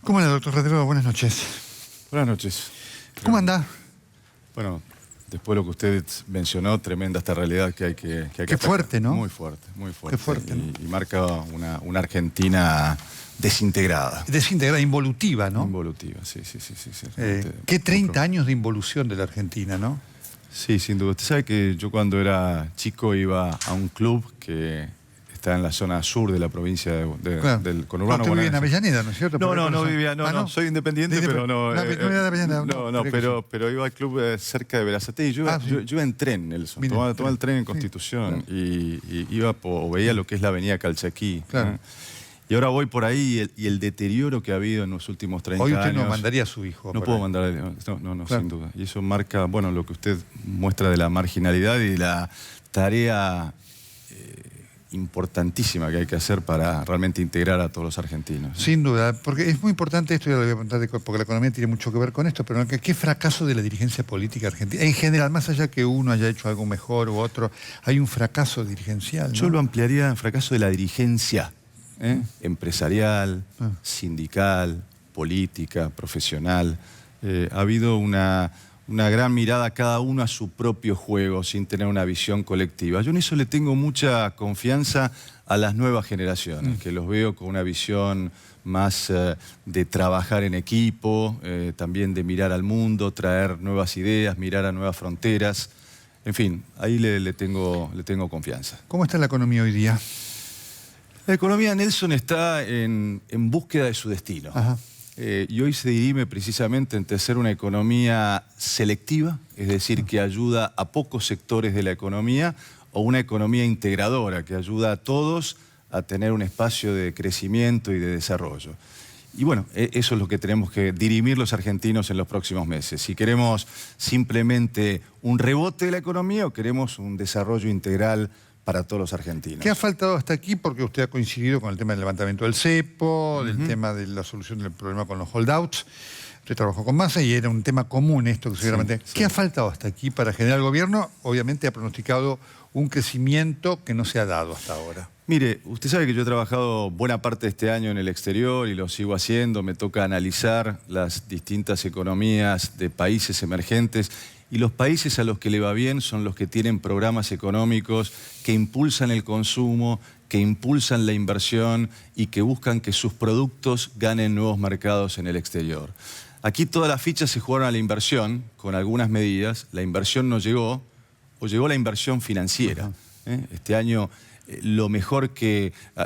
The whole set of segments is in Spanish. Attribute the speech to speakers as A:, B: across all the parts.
A: ¿Cómo anda, doctor Redero? Buenas noches.
B: Buenas noches.
A: ¿Cómo anda?
B: Bueno, después de lo que usted mencionó, tremenda esta realidad que hay que
A: Qué
B: atacar.
A: fuerte, ¿no?
B: Muy fuerte, muy fuerte.
A: Qué fuerte, ¿no?
B: Y marca una Argentina desintegrada.
A: Desintegrada, involutiva, ¿no?
B: Involutiva, sí.
A: Qué 30 años de involución de la Argentina, ¿no?
B: Sí, sin duda. Usted sabe que yo cuando era chico iba a un club que está en la zona sur de la provincia
A: Claro.
B: del conurbano.
A: Usted vivía en
B: bonaerense.
A: Avellaneda, ¿no es cierto?
B: No vivía, no, soy independiente, pero no.
A: No, era de Avellaneda,
B: Pero iba al club cerca de Berazategui. Yo iba en tren, Nelson.
A: Mire,
B: Tomaba el tren en
A: sí,
B: Constitución
A: claro.
B: y iba o veía lo que es la avenida Calchaquí.
A: Claro.
B: Y ahora voy por ahí y el deterioro que ha habido en los últimos 30
A: Hoy
B: años.
A: usted no mandaría a su hijo.
B: No
A: por
B: puedo
A: ahí.
B: mandar,
A: Claro.
B: sin duda. Y eso marca, bueno, lo que usted muestra de la marginalidad y de la tarea importantísima que hay que hacer para realmente integrar a todos los argentinos.
A: Sin duda, porque es muy importante esto, ya lo voy a preguntar, porque la economía tiene mucho que ver con esto, pero ¿qué fracaso de la dirigencia política argentina? En general, más allá que uno haya hecho algo mejor u otro, hay un fracaso dirigencial, ¿no?
B: Yo lo ampliaría en fracaso de la dirigencia, empresarial, sindical, política, profesional. Ha habido una gran mirada cada uno a su propio juego sin tener una visión colectiva. Yo en eso le tengo mucha confianza a las nuevas generaciones, que los veo con una visión más de trabajar en equipo, también de mirar al mundo, traer nuevas ideas, mirar a nuevas fronteras. En fin, ahí le tengo confianza.
A: ¿Cómo está la economía hoy día?
B: La economía, Nelson, está en búsqueda de su destino.
A: Ajá.
B: Y hoy se dirime precisamente entre ser una economía selectiva, es decir, que ayuda a pocos sectores de la economía, o una economía integradora, que ayuda a todos a tener un espacio de crecimiento y de desarrollo. Y bueno, eso es lo que tenemos que dirimir los argentinos en los próximos meses. Si queremos simplemente un rebote de la economía o queremos un desarrollo integral para todos los argentinos.
A: ¿Qué ha faltado hasta aquí? Porque usted ha coincidido con el tema del levantamiento del cepo, del tema de la solución del problema con los holdouts. Usted trabajó con Massa y era un tema común esto que seguramente...
B: Sí.
A: ¿Qué ha faltado hasta aquí para generar el gobierno? Obviamente ha pronosticado un crecimiento que no se ha dado hasta ahora.
B: Mire, usted sabe que yo he trabajado buena parte de este año en el exterior y lo sigo haciendo. Me toca analizar las distintas economías de países emergentes. Y los países a los que le va bien son los que tienen programas económicos que impulsan el consumo, que impulsan la inversión y que buscan que sus productos ganen nuevos mercados en el exterior. Aquí todas las fichas se jugaron a la inversión, con algunas medidas. La inversión no llegó, o llegó la inversión financiera. Este año lo mejor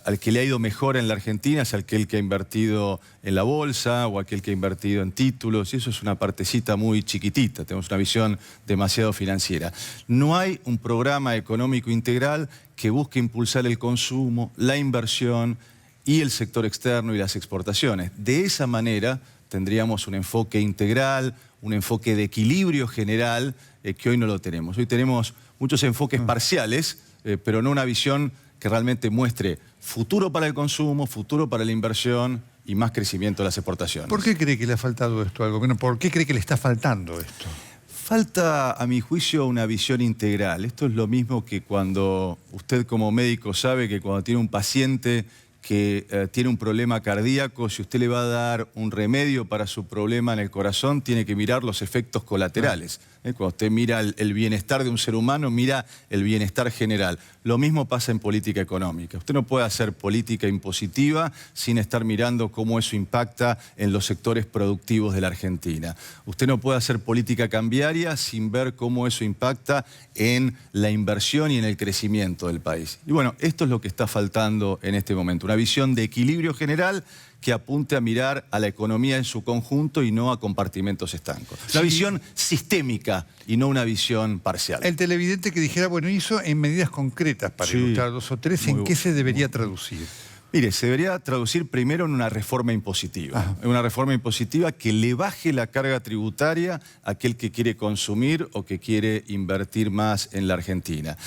B: al que le ha ido mejor en la Argentina es aquel que ha invertido en la bolsa o aquel que ha invertido en títulos, y eso es una partecita muy chiquitita, tenemos una visión demasiado financiera. No hay un programa económico integral que busque impulsar el consumo, la inversión y el sector externo y las exportaciones. De esa manera tendríamos un enfoque integral, un enfoque de equilibrio general que hoy no lo tenemos. Hoy tenemos muchos enfoques parciales, pero no una visión que realmente muestre futuro para el consumo, futuro para la inversión y más crecimiento de las exportaciones.
A: ¿Por qué cree que le ha faltado esto al gobierno? ¿Por qué cree que le está faltando esto?
B: Falta, a mi juicio, una visión integral. Esto es lo mismo que cuando usted como médico sabe que cuando tiene un paciente que tiene un problema cardíaco, si usted le va a dar un remedio para su problema en el corazón, tiene que mirar los efectos colaterales. Cuando usted mira el bienestar de un ser humano, mira el bienestar general. Lo mismo pasa en política económica. Usted no puede hacer política impositiva sin estar mirando cómo eso impacta en los sectores productivos de la Argentina. Usted no puede hacer política cambiaria sin ver cómo eso impacta en la inversión y en el crecimiento del país. Y bueno, esto es lo que está faltando en este momento. Una visión de equilibrio general que apunte a mirar a la economía en su conjunto y no a compartimentos estancos. Una visión sistémica y no una visión parcial.
A: El televidente que dijera, bueno, hizo en medidas concretas para ilustrar dos o tres, ¿en qué se debería traducir?
B: Mire, se debería traducir primero en una reforma impositiva. Una reforma impositiva que le baje la carga tributaria a aquel que quiere consumir o que quiere invertir más en la Argentina.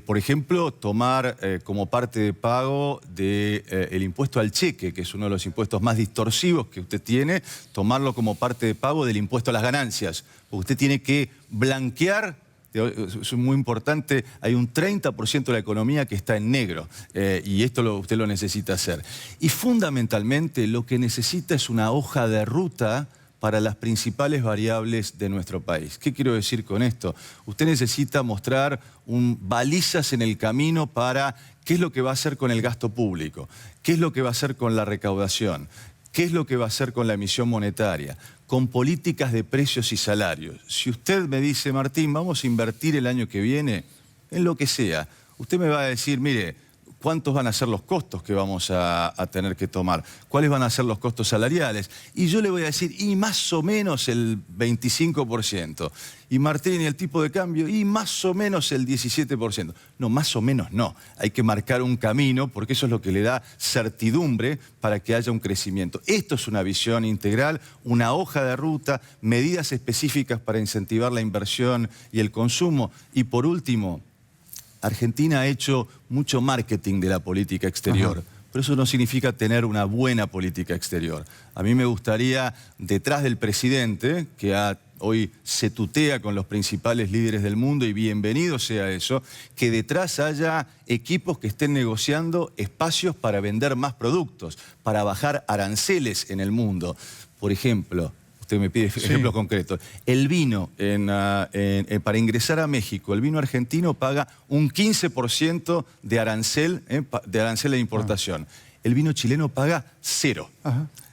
B: Por ejemplo, tomar como parte de pago el impuesto al cheque, que es uno de los impuestos más distorsivos que usted tiene, tomarlo como parte de pago del impuesto a las ganancias. Porque usted tiene que blanquear Es muy importante, hay un 30% de la economía que está en negro y esto usted lo necesita hacer. Y fundamentalmente lo que necesita es una hoja de ruta para las principales variables de nuestro país. ¿Qué quiero decir con esto? Usted necesita mostrar balizas en el camino para qué es lo que va a hacer con el gasto público, qué es lo que va a hacer con la recaudación, qué es lo que va a hacer con la emisión monetaria, con políticas de precios y salarios. Si usted me dice, Martín, vamos a invertir el año que viene en lo que sea, usted me va a decir, mire, ¿cuántos van a ser los costos que vamos a tener que tomar? ¿Cuáles van a ser los costos salariales? Y yo le voy a decir, y más o menos el 25%. Y Martín, ¿y el tipo de cambio? Y más o menos el 17%. No, más o menos no. Hay que marcar un camino porque eso es lo que le da certidumbre para que haya un crecimiento. Esto es una visión integral, una hoja de ruta, medidas específicas para incentivar la inversión y el consumo. Y por último, Argentina ha hecho mucho marketing de la política exterior, pero eso no significa tener una buena política exterior. A mí me gustaría, detrás del presidente, que hoy se tutea con los principales líderes del mundo, y bienvenido sea eso, que detrás haya equipos que estén negociando espacios para vender más productos, para bajar aranceles en el mundo. Por ejemplo, usted me pide ejemplos concretos. El vino, para ingresar a México, el vino argentino paga un 15% de arancel de importación. El vino chileno paga 0.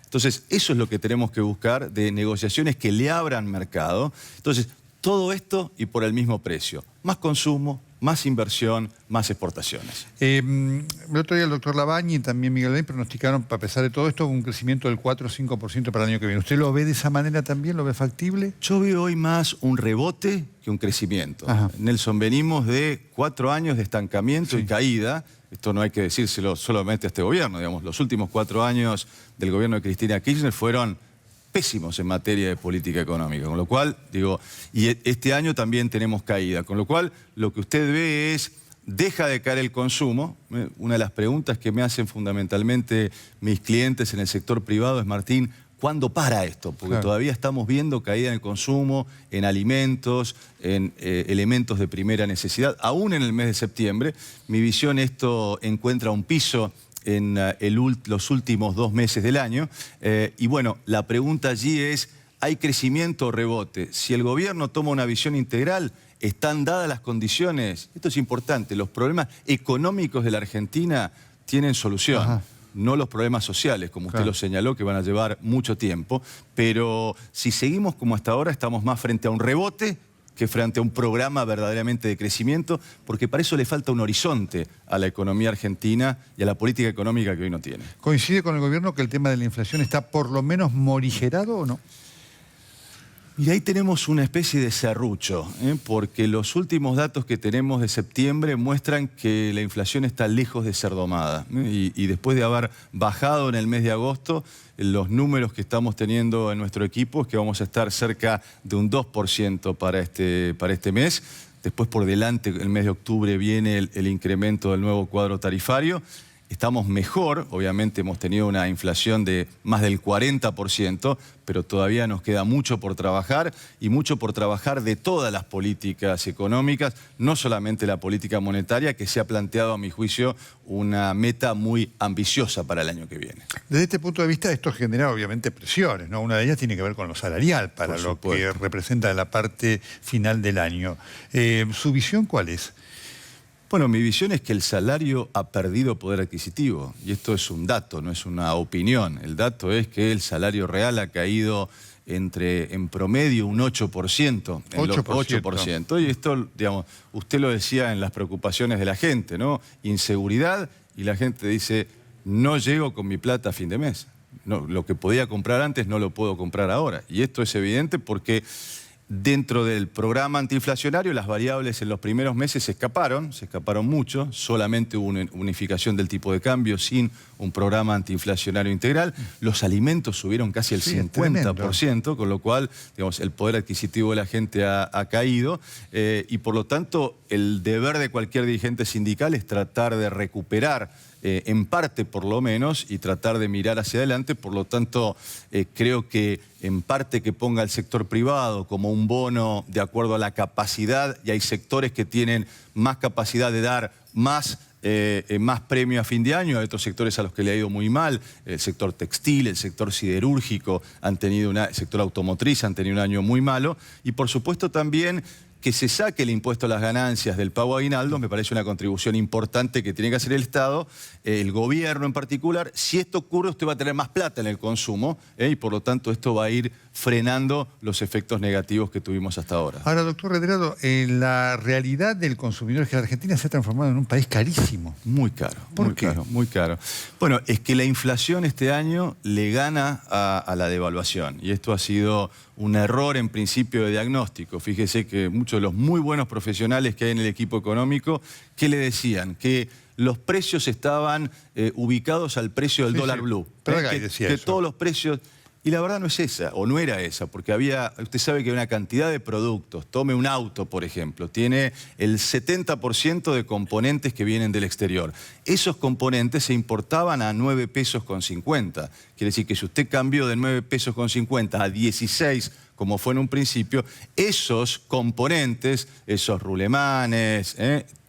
B: Entonces, eso es lo que tenemos que buscar, de negociaciones que le abran mercado. Entonces, todo esto y por el mismo precio. Más consumo, más inversión, más exportaciones.
A: El otro día el doctor Labañi y también Miguel Alain pronosticaron, a pesar de todo esto, un crecimiento del 4 o 5% para el año que viene. ¿Usted lo ve de esa manera también? ¿Lo ve factible?
B: Yo veo hoy más un rebote que un crecimiento. Nelson, venimos de 4 años de estancamiento y caída. Esto no hay que decírselo solamente a este gobierno, digamos. Los últimos 4 años del gobierno de Cristina Kirchner fueron pésimos en materia de política económica, con lo cual, y este año también tenemos caída, con lo cual lo que usted ve es, deja de caer el consumo. Una de las preguntas que me hacen fundamentalmente mis clientes en el sector privado es, Martín, ¿cuándo para esto? Porque todavía estamos viendo caída en el consumo, en alimentos, en elementos de primera necesidad, aún en el mes de septiembre. Mi visión, esto encuentra un piso en los últimos 2 meses del año. Y bueno, la pregunta allí es, ¿hay crecimiento o rebote? Si el gobierno toma una visión integral, ¿están dadas las condiciones? Esto es importante, los problemas económicos de la Argentina tienen solución. No los problemas sociales, como usted lo señaló, que van a llevar mucho tiempo. Pero si seguimos como hasta ahora, estamos más frente a un rebote que frente a un programa verdaderamente de crecimiento, porque para eso le falta un horizonte a la economía argentina y a la política económica que hoy no tiene.
A: ¿Coincide con el gobierno que el tema de la inflación está por lo menos morigerado o no?
B: Mira, ahí tenemos una especie de serrucho, porque los últimos datos que tenemos de septiembre muestran que la inflación está lejos de ser domada. Y después de haber bajado en el mes de agosto, los números que estamos teniendo en nuestro equipo es que vamos a estar cerca de un 2% para este mes. Después por delante, el mes de octubre, viene el incremento del nuevo cuadro tarifario. Estamos mejor, obviamente hemos tenido una inflación de más del 40%, pero todavía nos queda mucho por trabajar, y mucho por trabajar de todas las políticas económicas, no solamente la política monetaria, que se ha planteado, a mi juicio, una meta muy ambiciosa para el año que viene.
A: Desde este punto de vista, esto genera obviamente presiones, ¿no? Una de ellas tiene que ver con lo salarial, para lo que representa la parte final del año. ¿Su visión cuál es?
B: Bueno, mi visión es que el salario ha perdido poder adquisitivo, y esto es un dato, no es una opinión. El dato es que el salario real ha caído en promedio un 8%. 8%. Y esto, digamos, usted lo decía en las preocupaciones de la gente, ¿no? Inseguridad, y la gente dice, no llego con mi plata a fin de mes. No, lo que podía comprar antes no lo puedo comprar ahora. Y esto es evidente porque dentro del programa antiinflacionario, las variables en los primeros meses se escaparon mucho. Solamente hubo una unificación del tipo de cambio sin un programa antiinflacionario integral. Los alimentos subieron casi el 50%, con lo cual, digamos, el poder adquisitivo de la gente ha caído. Y por lo tanto, el deber de cualquier dirigente sindical es tratar de recuperar en parte por lo menos, y tratar de mirar hacia adelante. Por lo tanto, creo que en parte que ponga el sector privado como un bono de acuerdo a la capacidad, y hay sectores que tienen más capacidad de dar más premio a fin de año, hay otros sectores a los que le ha ido muy mal, el sector textil, el sector siderúrgico, el sector automotriz han tenido un año muy malo, y por supuesto también que se saque el impuesto a las ganancias del pago aguinaldo, me parece una contribución importante que tiene que hacer el Estado, el gobierno en particular. Si esto ocurre, usted va a tener más plata en el consumo, y por lo tanto esto va a ir frenando los efectos negativos que tuvimos hasta ahora.
A: Ahora, doctor Redrado, la realidad del consumidor es que la Argentina se ha transformado en un país carísimo.
B: Muy caro.
A: ¿Por qué?
B: Muy caro. Bueno, es que la inflación este año le gana a la devaluación, y esto ha sido un error en principio de diagnóstico. Fíjese que muchos de los muy buenos profesionales que hay en el equipo económico, ¿qué le decían? Que los precios estaban ubicados al precio del dólar blue. Que todos los precios... Y la verdad no es esa, o no era esa, porque usted sabe que hay una cantidad de productos. Tome un auto, por ejemplo, tiene el 70% de componentes que vienen del exterior. Esos componentes se importaban a 9 pesos con 50. Quiere decir que si usted cambió de 9 pesos con 50 a 16, como fue en un principio, esos componentes, esos rulemanes,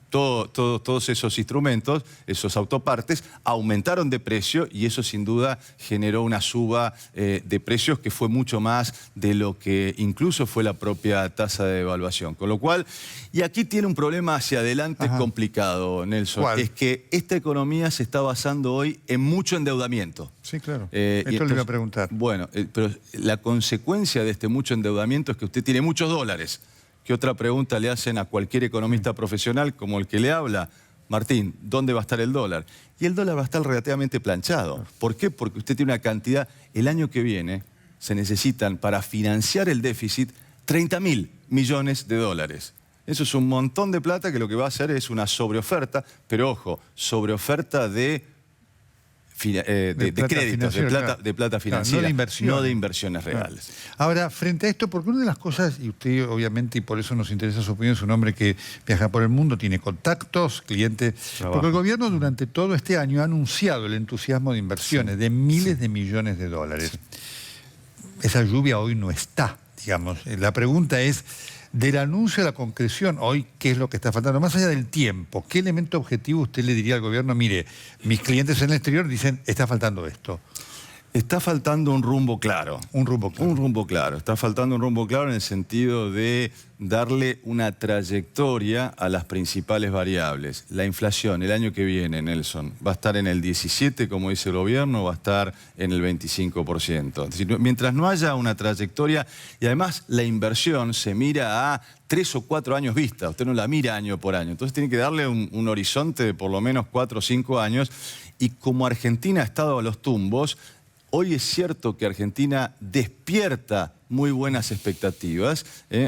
B: todos esos instrumentos, esos autopartes, aumentaron de precio, y eso sin duda generó una suba de precios que fue mucho más de lo que incluso fue la propia tasa de devaluación. Con lo cual, y aquí tiene un problema hacia adelante complicado, Nelson.
A: ¿Cuál?
B: Es que esta economía se está basando hoy en mucho endeudamiento.
A: Sí, claro. Esto le iba a preguntar.
B: Bueno, pero la consecuencia de este mucho endeudamiento es que usted tiene muchos dólares. ¿Qué otra pregunta le hacen a cualquier economista profesional como el que le habla? Martín, ¿dónde va a estar el dólar? Y el dólar va a estar relativamente planchado. ¿Por qué? Porque usted tiene una cantidad... El año que viene se necesitan para financiar el déficit 30.000 millones de dólares. Eso es un montón de plata que lo que va a hacer es una sobreoferta, pero ojo, sobreoferta de créditos, de plata financiera,
A: no de inversión.
B: No de inversiones reales.
A: Ahora, frente a esto, porque una de las cosas, y usted obviamente, y por eso nos interesa su opinión, es un hombre que viaja por el mundo, tiene contactos, clientes, porque el gobierno durante todo este año ha anunciado el entusiasmo de inversiones de miles de millones de dólares. Esa lluvia hoy no está, digamos. La pregunta es, del anuncio a la concreción, hoy, ¿qué es lo que está faltando? Más allá del tiempo, ¿qué elemento objetivo usted le diría al gobierno? Mire, mis clientes en el exterior dicen, está faltando esto.
B: Está faltando un rumbo claro.
A: Un rumbo claro.
B: Un rumbo claro. Está faltando un rumbo claro en el sentido de darle una trayectoria a las principales variables. La inflación el año que viene, Nelson, va a estar en el 17, como dice el gobierno, va a estar en el 25%. Es decir, mientras no haya una trayectoria, y además la inversión se mira a 3 o 4 años vista, usted no la mira año por año. Entonces tiene que darle un horizonte de por lo menos 4 o 5 años, y como Argentina ha estado a los tumbos, hoy es cierto que Argentina despierta muy buenas expectativas.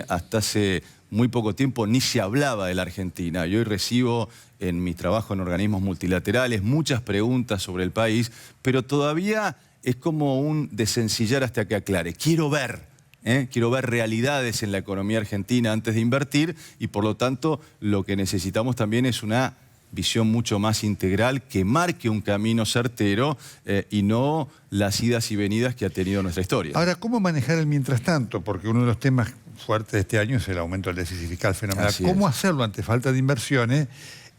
B: Hasta hace muy poco tiempo ni se hablaba de la Argentina. Y hoy recibo en mi trabajo en organismos multilaterales muchas preguntas sobre el país, pero todavía es como un desencillar hasta que aclare. Quiero ver realidades en la economía argentina antes de invertir, y por lo tanto lo que necesitamos también es una visión mucho más integral que marque un camino certero y no las idas y venidas que ha tenido nuestra historia.
A: Ahora, ¿cómo manejar el mientras tanto? Porque uno de los temas fuertes de este año es el aumento del déficit fiscal fenomenal. ¿Cómo hacerlo ante falta de inversiones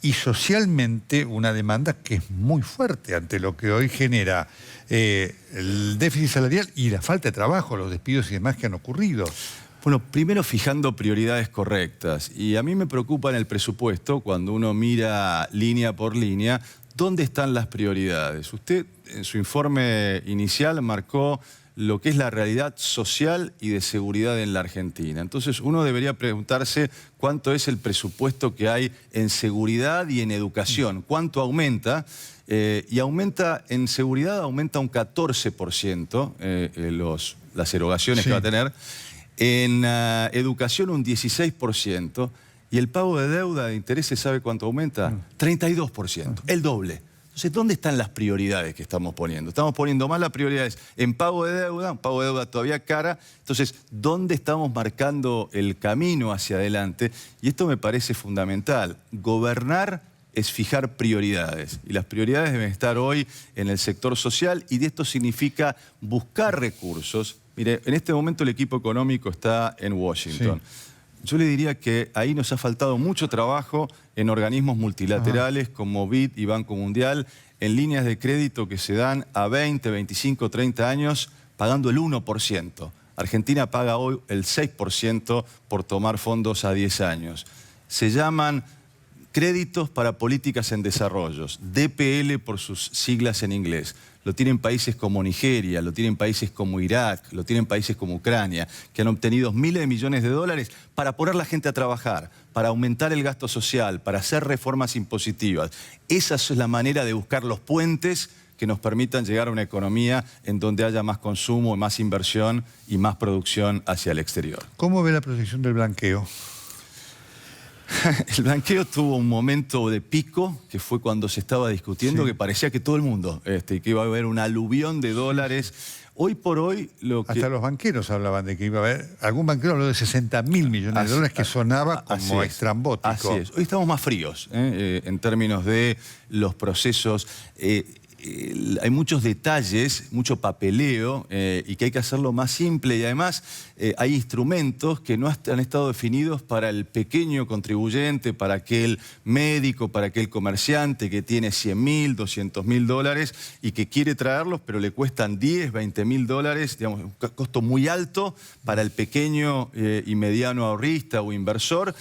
A: y socialmente una demanda que es muy fuerte ante lo que hoy genera el déficit salarial y la falta de trabajo, los despidos y demás que han ocurrido?
B: Bueno, primero fijando prioridades correctas. Y a mí me preocupa en el presupuesto, cuando uno mira línea por línea, ¿dónde están las prioridades? Usted en su informe inicial marcó lo que es la realidad social y de seguridad en la Argentina. Entonces uno debería preguntarse cuánto es el presupuesto que hay en seguridad y en educación, cuánto aumenta. Y aumenta en seguridad, aumenta un 14% las erogaciones que va a tener. En educación un 16%, y el pago de deuda de intereses, ¿sabe cuánto aumenta? 32%, el doble. Entonces, ¿dónde están las prioridades que estamos poniendo? Estamos poniendo más las prioridades en pago de deuda, un pago de deuda todavía cara. Entonces, ¿dónde estamos marcando el camino hacia adelante? Y esto me parece fundamental, gobernar es fijar prioridades. Y las prioridades deben estar hoy en el sector social y de esto significa buscar recursos. Mire, en este momento el equipo económico está en Washington. Sí. Yo le diría que ahí nos ha faltado mucho trabajo en organismos multilaterales como BID y Banco Mundial, en líneas de crédito que se dan a 20, 25, 30 años pagando el 1%. Argentina paga hoy el 6% por tomar fondos a 10 años. Se llaman créditos para políticas en desarrollo, DPL por sus siglas en inglés. Lo tienen países como Nigeria, lo tienen países como Irak, lo tienen países como Ucrania, que han obtenido miles de millones de dólares para poner a la gente a trabajar, para aumentar el gasto social, para hacer reformas impositivas. Esa es la manera de buscar los puentes que nos permitan llegar a una economía en donde haya más consumo, más inversión y más producción hacia el exterior.
A: ¿Cómo ve la proyección del blanqueo?
B: El blanqueo tuvo un momento de pico, que fue cuando se estaba discutiendo, que parecía que todo el mundo, que iba a haber un aluvión de dólares. Hoy por hoy
A: Hasta los banqueros hablaban de que iba a haber... Algún banquero habló de 60.000 millones de dólares, que sonaba como estrambótico.
B: Así es. Hoy estamos más fríos en términos de los procesos. Hay muchos detalles, mucho papeleo y que hay que hacerlo más simple y además hay instrumentos que no han estado definidos para el pequeño contribuyente, para aquel médico, para aquel comerciante que tiene 100.000, 200.000 dólares y que quiere traerlos pero le cuestan 10, 20.000 dólares, digamos, un costo muy alto para el pequeño y mediano ahorrista o inversor,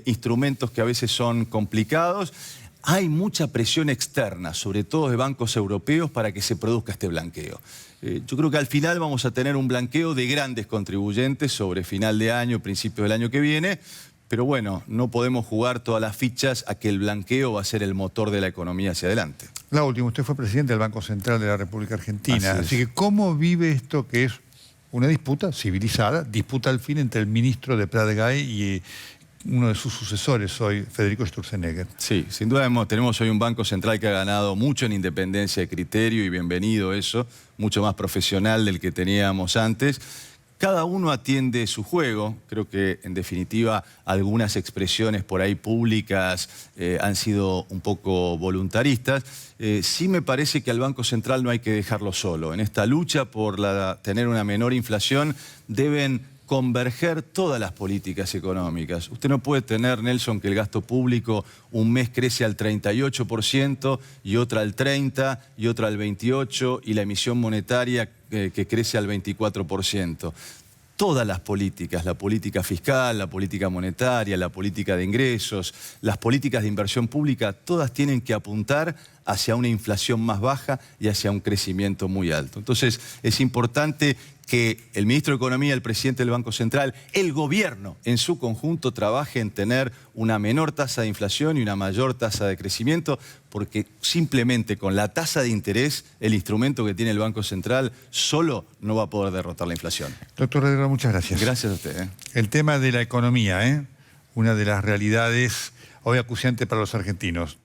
B: instrumentos que a veces son complicados. Hay mucha presión externa, sobre todo de bancos europeos, para que se produzca este blanqueo. Yo creo que al final vamos a tener un blanqueo de grandes contribuyentes sobre final de año, principio del año que viene, pero bueno, no podemos jugar todas las fichas a que el blanqueo va a ser el motor de la economía hacia adelante.
A: La última, usted fue presidente del Banco Central de la República Argentina, así que ¿cómo vive esto que es una disputa civilizada, disputa al fin entre el ministro de Prat-Gay y uno de sus sucesores hoy, Federico Sturzenegger?
B: Sí, sin duda tenemos hoy un Banco Central que ha ganado mucho en independencia de criterio y bienvenido eso, mucho más profesional del que teníamos antes. Cada uno atiende su juego, creo que en definitiva algunas expresiones por ahí públicas han sido un poco voluntaristas. Sí me parece que al Banco Central no hay que dejarlo solo. En esta lucha por tener una menor inflación deben converger todas las políticas económicas. Usted no puede tener, Nelson, que el gasto público un mes crece al 38% y otra al 30% y otra al 28% y la emisión monetaria que crece al 24%. Todas las políticas, la política fiscal, la política monetaria, la política de ingresos, las políticas de inversión pública, todas tienen que apuntar hacia una inflación más baja y hacia un crecimiento muy alto. Entonces, es importante que el ministro de Economía, el presidente del Banco Central, el gobierno en su conjunto trabaje en tener una menor tasa de inflación y una mayor tasa de crecimiento, porque simplemente con la tasa de interés, el instrumento que tiene el Banco Central, solo no va a poder derrotar la inflación.
A: Doctor Herrera, muchas gracias.
B: Gracias a usted.
A: El tema de la economía, una de las realidades hoy acuciantes para los argentinos.